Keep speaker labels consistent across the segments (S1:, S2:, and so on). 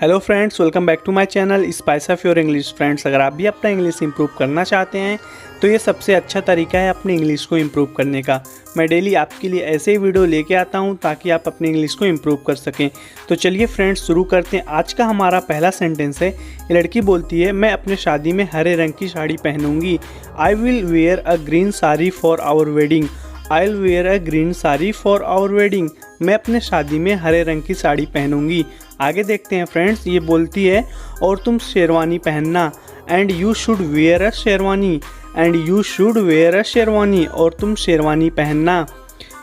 S1: Hello friends, welcome back to my channel spice of your English. Friends, अगर आप भी अपना इंग्लिश इंप्रूव करना चाहते हैं तो ये सबसे अच्छा तरीका है अपनी इंग्लिश को इंप्रूव करने का। मैं डेली आपके लिए ऐसे ही वीडियो लेके आता हूं ताकि आप अपनी इंग्लिश को इंप्रूव कर सकें। तो चलिए फ्रेंड्स, शुरू करते हैं। आज का हमारा पहला सेंटेंस है। ये लड़की बोलती है, मैं अपने शादी में हरे रंग की साड़ी पहनूंगी। I will wear a green sari for our wedding. I will wear a green sari for our wedding. मैं अपने शादी में हरे रंग की साड़ी पहनूंगी। आगे देखते हैं फ्रेंड्स। ये बोलती है, और तुम शेरवानी पहनना। And you should wear a sherwani. And you should wear a sherwani. और तुम शेरवानी पहनना।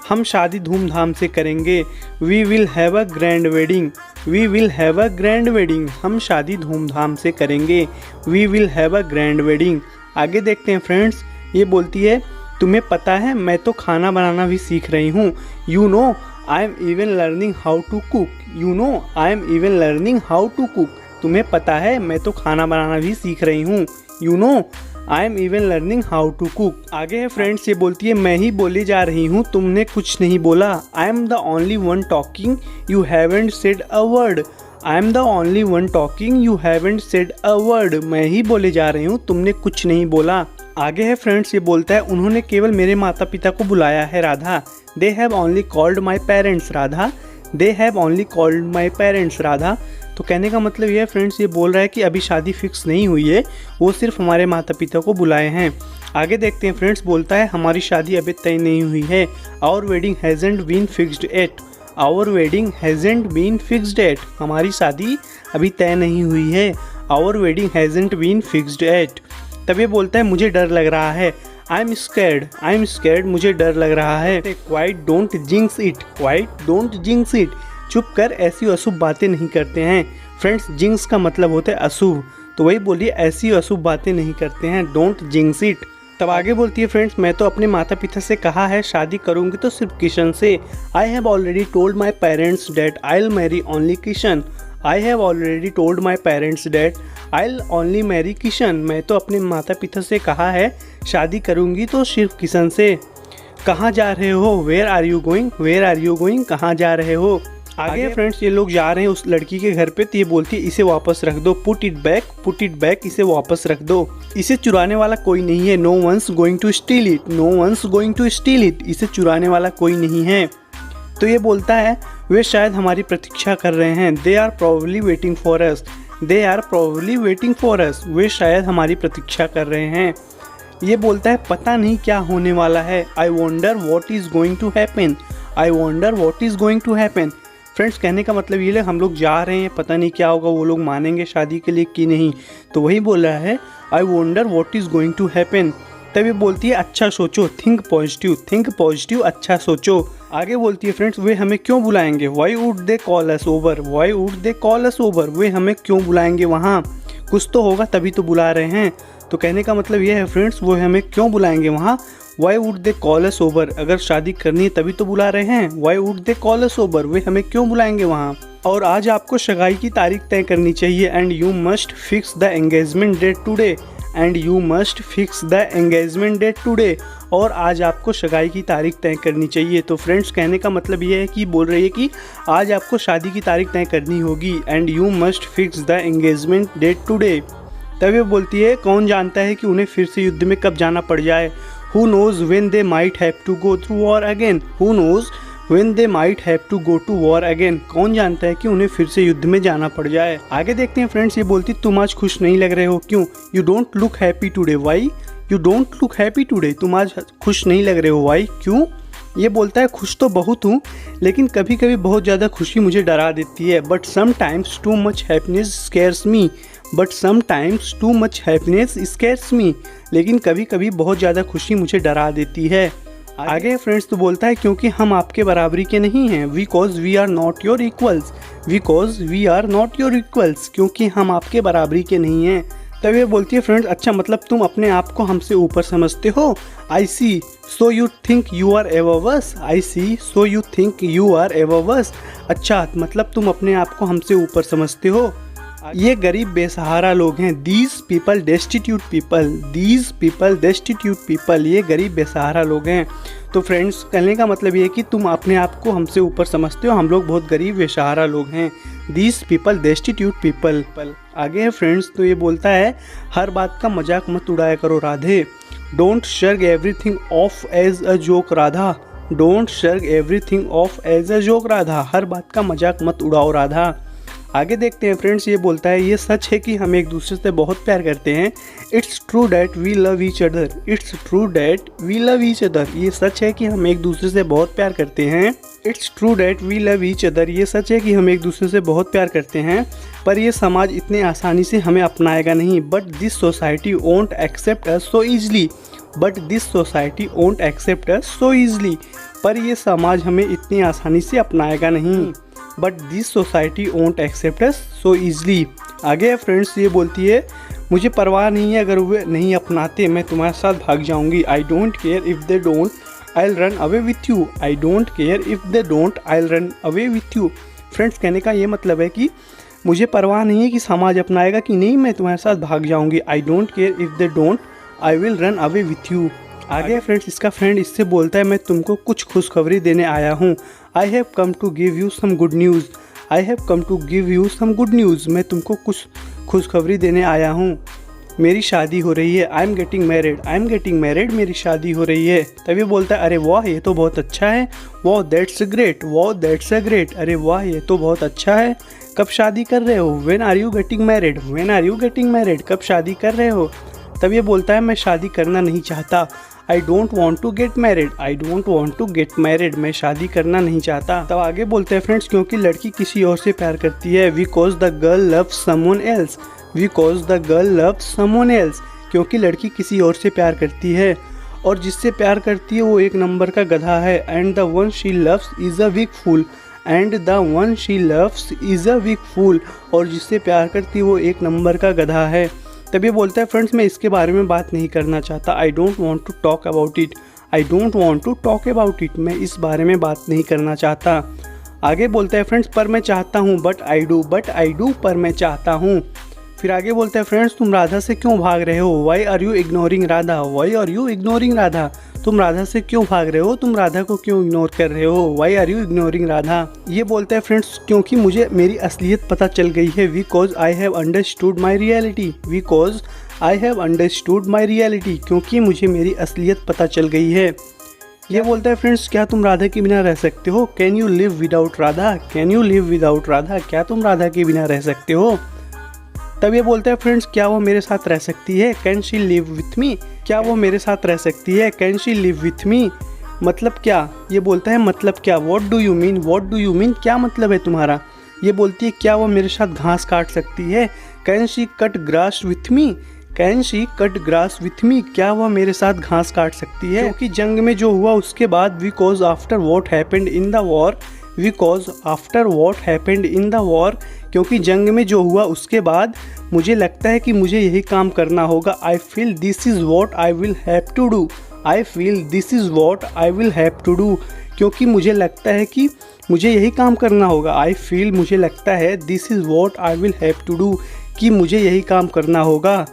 S1: हम शादी धूमधाम से करेंगे। We will have a grand wedding. We will have a grand wedding. हम शादी धूमधाम से करेंगे। We will have a grand wedding. आगे देखते हैं फ्रेंड्स। ये बोलती है, तुम्हें पता है मैं तो खाना बनाना भी सीख रही हूँ। You know I am even learning how to cook. You know I am even learning how to cook. तुम्हें पता है मैं तो खाना बनाना भी सीख रही हूँ। You know I am even learning how to cook. आगे है फ्रेंड्स। ये बोलती है, मैं ही बोली जा रही हूँ, तुमने कुछ नहीं बोला। I am the only one talking, you haven't said a word. I am the only one talking, you haven't said a word. मैं ही बोले जा रही हूँ, तुमने कुछ नहीं बोला। आगे है फ्रेंड्स। ये बोलता है, उन्होंने केवल मेरे माता पिता को बुलाया है Radha. They have only called my parents Radha. They have only called my parents Radha. तो कहने का मतलब ये है फ्रेंड्स, ये बोल रहा है कि अभी शादी फिक्स नहीं हुई है, वो सिर्फ हमारे माता पिता को बुलाए हैं। आगे देखते हैं फ्रेंड्स। बोलता है, हमारी शादी अभी तय नहीं हुई है। Our wedding hasn't been fixed yet. Our wedding hasn't been fixed yet. हमारी शादी अभी तय नहीं हुई है। Our wedding hasn't been fixed yet. तब ये बोलता है, मुझे डर लग रहा है। I am scared. I am scared. मुझे डर लग रहा है। Quiet don't jinx it. Quiet don't jinx it. चुप कर, ऐसी अशुभ बातें नहीं करते हैं। फ्रेंड्स, जिंक्स का मतलब होता है अशुभ, तो वही बोलिए, ऐसी अशुभ बातें नहीं करते हैं। Don't jinx it. तब आगे बोलती है फ्रेंड्स, मैं तो अपने माता पिता से कहा है शादी करूंगी तो सिर्फ किशन से। I have already told my parents that I will marry only Kishan. I have already told my parents that I will only marry Kishan. मैं तो अपने माता पिता से कहा है शादी करूंगी तो सिर्फ किशन से। कहाँ जा रहे हो? Where are you going? Where are you going? कहाँ जा रहे हो? आगे फ्रेंड्स, ये लोग जा रहे हैं उस लड़की के घर पे। तो ये बोलती है, इसे वापस रख दो। Put it back. Put it back. इसे वापस रख दो। इसे चुराने वाला कोई नहीं है। No one's going to steal it. No one's going to steal it. इसे चुराने वाला कोई नहीं है। तो ये बोलता है, वे शायद हमारी प्रतीक्षा कर रहे हैं। They are probably waiting for us. They are probably waiting for us. वे शायद हमारी प्रतीक्षा कर रहे हैं। ये बोलता है, पता नहीं क्या होने वाला है। I wonder what is going to happen. I wonder what is going to happen. Friends, कहने का मतलब ये है, हम लोग जा रहे हैं, पता नहीं क्या होगा, वो लोग मानेंगे शादी के लिए कि नहीं। तो वही बोल रहा है, I wonder what is going to happen. तभी बोलती है, अच्छा सोचो। Think positive. Think positive. अच्छा सोचो। आगे बोलती है फ्रेंड्स, वे हमें क्यों बुलाएंगे? Why would they call us over. Why would they call us over. वे हमें क्यों बुलाएंगे वहाँ? कुछ तो होगा तभी तो बुला रहे हैं। तो कहने का मतलब ये है फ्रेंड्स, वो हमें क्यों बुलाएंगे वहाँ? Why would they call us over. अगर शादी करनी है तभी तो बुला रहे हैं। Why would they call us over. वे हमें क्यों बुलाएंगे वहाँ? और आज आपको सगाई की तारीख तय करनी चाहिए। And you must fix the engagement date today. And you must fix the engagement date today. और आज आपको सगाई की तारीख तय करनी चाहिए। तो फ्रेंड्स, कहने का मतलब ये है कि बोल रही है कि आज आपको शादी की तारीख तय करनी होगी। And you must fix the engagement date today. तभी वो बोलती है, कौन जानता है कि उन्हें फिर से युद्ध में कब जाना पड़ जाए। Who knows when they might have to go through war again? Who knows when they might have to go to war again? कौन जानता है कि उन्हें फिर से युद्ध में जाना पड़ जाए। आगे देखते हैं फ्रेंड्स। ये बोलती, तुम आज खुश नहीं लग रहे हो, क्यों? You don't look happy today. Why? You don't look happy today. तुम आज खुश नहीं लग रहे हो। Why? क्यों? ये बोलता है, खुश तो बहुत हूँ, लेकिन कभी कभी बहुत ज़्यादा खुशी मुझे डरा देती है। But sometimes too much happiness scares me. But sometimes too much happiness scares me. लेकिन कभी कभी बहुत ज़्यादा खुशी मुझे डरा देती है। आगे फ्रेंड्स, तो बोलता है, क्योंकि हम आपके बराबरी के नहीं हैं। Because we are not your equals. Because we are not your equals. क्योंकि हम आपके बराबरी के नहीं हैं। तब ये बोलती है फ्रेंड्स, अच्छा मतलब तुम अपने आप को हमसे ऊपर समझते हो। I see so you think you are ever us. I see so you think you are ever us. अच्छा मतलब तुम अपने आप को हमसे ऊपर समझते हो। ये गरीब बेसहारा लोग हैं। These people destitute people, these people destitute people, ये गरीब बेसहारा लोग हैं। तो फ्रेंड्स कहने का मतलब ये है कि तुम अपने आप को हमसे ऊपर समझते हो, हम लोग बहुत गरीब बेसहारा लोग हैं। These people destitute people. आगे है फ्रेंड्स, तो ये बोलता है हर बात का मजाक मत उड़ाया करो Radhe. Don't shrug everything off as a joke Radha, don't shrug everything off as a joke Radha, हर बात का मजाक मत उड़ाओ राधा। आगे देखते हैं फ्रेंड्स, ये बोलता है ये सच है कि हम एक दूसरे से बहुत प्यार करते हैं। It's true that we love each other, it's true that we love each other, ये सच है कि हम एक दूसरे से बहुत प्यार करते हैं। It's true that we love each other, ये सच है कि हम एक दूसरे से बहुत प्यार करते हैं, पर ये समाज इतने आसानी से हमें अपनाएगा नहीं। But this society won't accept us so easily, but this society won't accept us so easily, पर ये समाज हमें इतनी आसानी से अपनाएगा नहीं। But this society won't accept us so easily. आगे फ्रेंड्स ये बोलती है मुझे परवाह नहीं है अगर वे नहीं अपनाते, मैं तुम्हारे साथ भाग जाऊंगी। I don't care if they don't I will run away with you, I don't care if they don't I will run away with you. Friends कहने का ये मतलब है कि मुझे परवाह नहीं है कि समाज अपनाएगा कि नहीं, मैं तुम्हारे साथ भाग जाऊंगी। I don't care if they don't I will run away with you. आगे फ्रेंड्स इसका फ्रेंड इससे बोलता है मैं तुमको कुछ खुशखबरी देने आया हूँ। I have come to give you some good news, I have come to give you some good news, मैं तुमको कुछ खुशखबरी देने आया हूँ। मेरी शादी हो रही है। I am getting married, I am getting married, मेरी शादी हो रही है। तभी बोलता है अरे वाह ये तो बहुत अच्छा है। वाह दैट्स ग्रेट, वाह दैट्स अ ग्रेट, अरे वाह ये तो बहुत अच्छा है। कब शादी कर रहे हो? When are you getting married, when are you getting married, कब शादी कर रहे हो? तब ये बोलता है मैं शादी करना नहीं चाहता। I don't want to get married, I don't want to get married, मैं शादी करना नहीं चाहता। तब आगे बोलते हैं फ्रेंड्स क्योंकि लड़की किसी और से प्यार करती है। Because the girl loves someone else, because the girl loves someone else, क्योंकि लड़की किसी और से प्यार करती है और जिससे प्यार करती है वो एक नंबर का गधा है। And the one she loves is a weak fool, and the one she loves is a weak fool, और जिससे प्यार करती है वो एक नंबर का गधा है। तब ये बोलता है फ्रेंड्स मैं इसके बारे में बात नहीं करना चाहता। I don't want to talk about it, I don't want to talk about it, मैं इस बारे में बात नहीं करना चाहता। आगे बोलता है फ्रेंड्स पर मैं चाहता हूँ, but I do, but I do, पर मैं चाहता हूँ। फिर आगे बोलता है फ्रेंड्स तुम राधा से क्यों भाग रहे हो? Why are you ignoring Radha, why are you ignoring Radha, तुम राधा से क्यों भाग रहे हो, तुम राधा को क्यों इग्नोर कर रहे हो? Why are you ignoring Radha. ये बोलता है फ्रेंड्स क्योंकि मुझे मेरी असलियत पता चल गई है। Because I have understood my reality, because I have understood my reality, क्योंकि मुझे मेरी असलियत पता चल गई है। ये बोलता है फ्रेंड्स क्या तुम राधा के बिना रह सकते हो? Can you live without Radha, can you live without Radha, क्या तुम राधा के बिना रह सकते हो? तब ये बोलता है फ्रेंड्स क्या वो मेरे साथ रह सकती है? Can she live with me, क्या वो मेरे साथ रह सकती है? Can she live with me, मतलब क्या? ये बोलता है मतलब क्या? What do you mean, what do you mean, क्या मतलब है तुम्हारा? ये बोलती है क्या वो मेरे साथ घास काट सकती है? Can she cut grass with me, can she cut grass with me, क्या वह मेरे साथ घास काट सकती है? क्योंकि जंग में जो हुआ उसके बाद, because after what happened in the war, because after what happened in the war, क्योंकि जंग में जो हुआ उसके बाद मुझे लगता है कि मुझे यही काम करना होगा। I feel this is what I will have to do, I feel this is what I will have to do, क्योंकि मुझे लगता है कि मुझे यही काम करना होगा। आई फील मुझे लगता है, this is what I will have to do, कि मुझे यही काम करना होगा।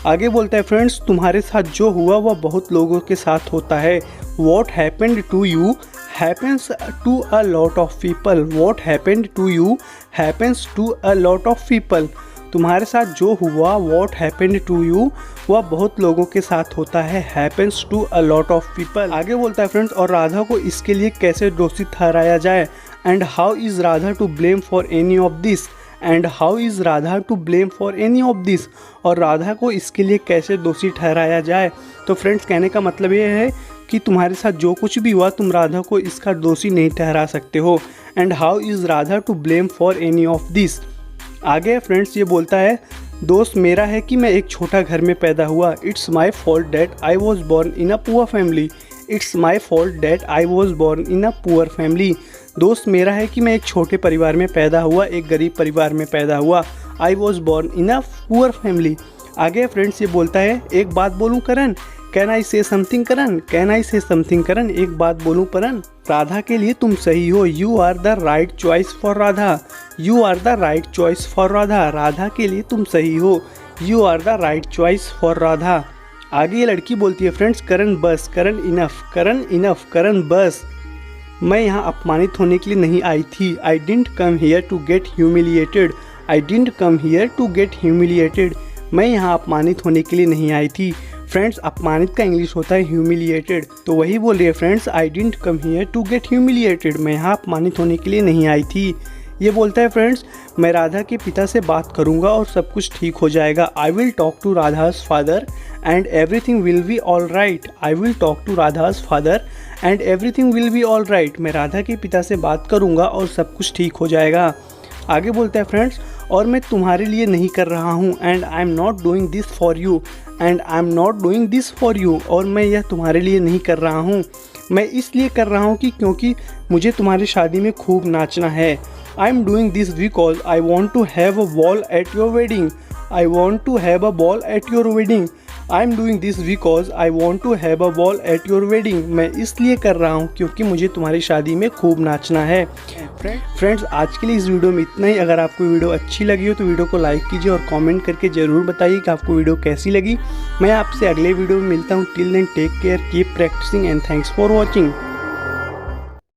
S1: आगे बोलता है फ्रेंड्स तुम्हारे साथ जो हुआ वह बहुत लोगों के साथ होता है। What happened to you happens to a lot of people, what happened to you happens to a lot of people, तुम्हारे साथ जो हुआ वॉट हैपेंड टू यू वह बहुत लोगों के साथ होता है। Happens to a lot of people. आगे बोलता है फ्रेंड्स और राधा को इसके लिए कैसे दोषी ठहराया जाए। And how is Radha to blame for any of this, and how is Radha to blame for any of this, और राधा को इसके लिए कैसे दोषी ठहराया जाए। तो फ्रेंड्स कहने का मतलब ये है कि तुम्हारे साथ जो कुछ भी हुआ तुम राधा को इसका दोषी नहीं ठहरा सकते हो। And how is Radha to blame for any of this. आगे फ्रेंड्स ये बोलता है दोस्त मेरा है कि मैं एक छोटा घर में पैदा हुआ। It's my fault that I was born in a poor family, it's my fault that I was born in a poor family. दोस्त मेरा है कि मैं एक छोटे परिवार में पैदा हुआ, एक गरीब परिवार में पैदा हुआ। I was born in a poor family. आगे फ्रेंड्स ये बोलता है एक बात बोलूँ करण, कैन आई से समथिंग करण, कैन आई से समथिंग करण, एक बात बोलूं परन, राधा के लिए तुम सही हो, you are the right choice for Radha, you are the right choice for Radha, Radha के लिए तुम सही हो, you are the right choice for Radha. आगे ये लड़की बोलती है फ्रेंड्स, करण बस, करण इनफ, करण इनफ, करण बस, मैं यहाँ अपमानित होने के लिए नहीं आई थी, I didn't come here to get humiliated, I didn't come here to get humiliated, मैं यहाँ अपमानित होने के लिए नहीं आई थी। फ्रेंड्स अपमानित का इंग्लिश होता है ह्यूमिलिएटेड, तो वही बोल रही है friends, I didn't come here to get humiliated, मैं यहाँ अपमानित होने के लिए नहीं आई थी। ये बोलता है फ्रेंड्स, मैं राधा के पिता से बात करूंगा और सब कुछ ठीक हो जाएगा, I will talk to Radha's father and everything will be all right, I will talk to Radha's father and everything will be all right, मैं राधा के पिता से बात करूंगा और सब कुछ ठीक हो जाएगा। आगे बोलता है फ्रेंड्स, और मैं तुम्हारे लिए नहीं कर रहा हूँ, and I am not doing this for you, and I am not doing this for you, और मैं यह तुम्हारे लिए नहीं कर रहा हूँ, मैं इसलिए कर रहा हूँ कि क्योंकि मुझे तुम्हारी शादी में खूब नाचना है। I am doing this because I want to have a ball at your wedding, I want to have a ball at your wedding, I am doing this because I want to have a ball at your wedding, मैं इसलिए कर रहा हूँ क्योंकि मुझे तुम्हारी शादी में खूब नाचना है। फ्रेंड्स आज के लिए इस वीडियो में इतना ही। अगर आपको वीडियो अच्छी लगी हो तो वीडियो को लाइक कीजिए और कमेंट करके ज़रूर बताइए कि आपको वीडियो कैसी लगी। मैं आपसे अगले वीडियो में मिलता हूँ। Till then take care, keep practising and thanks for watching.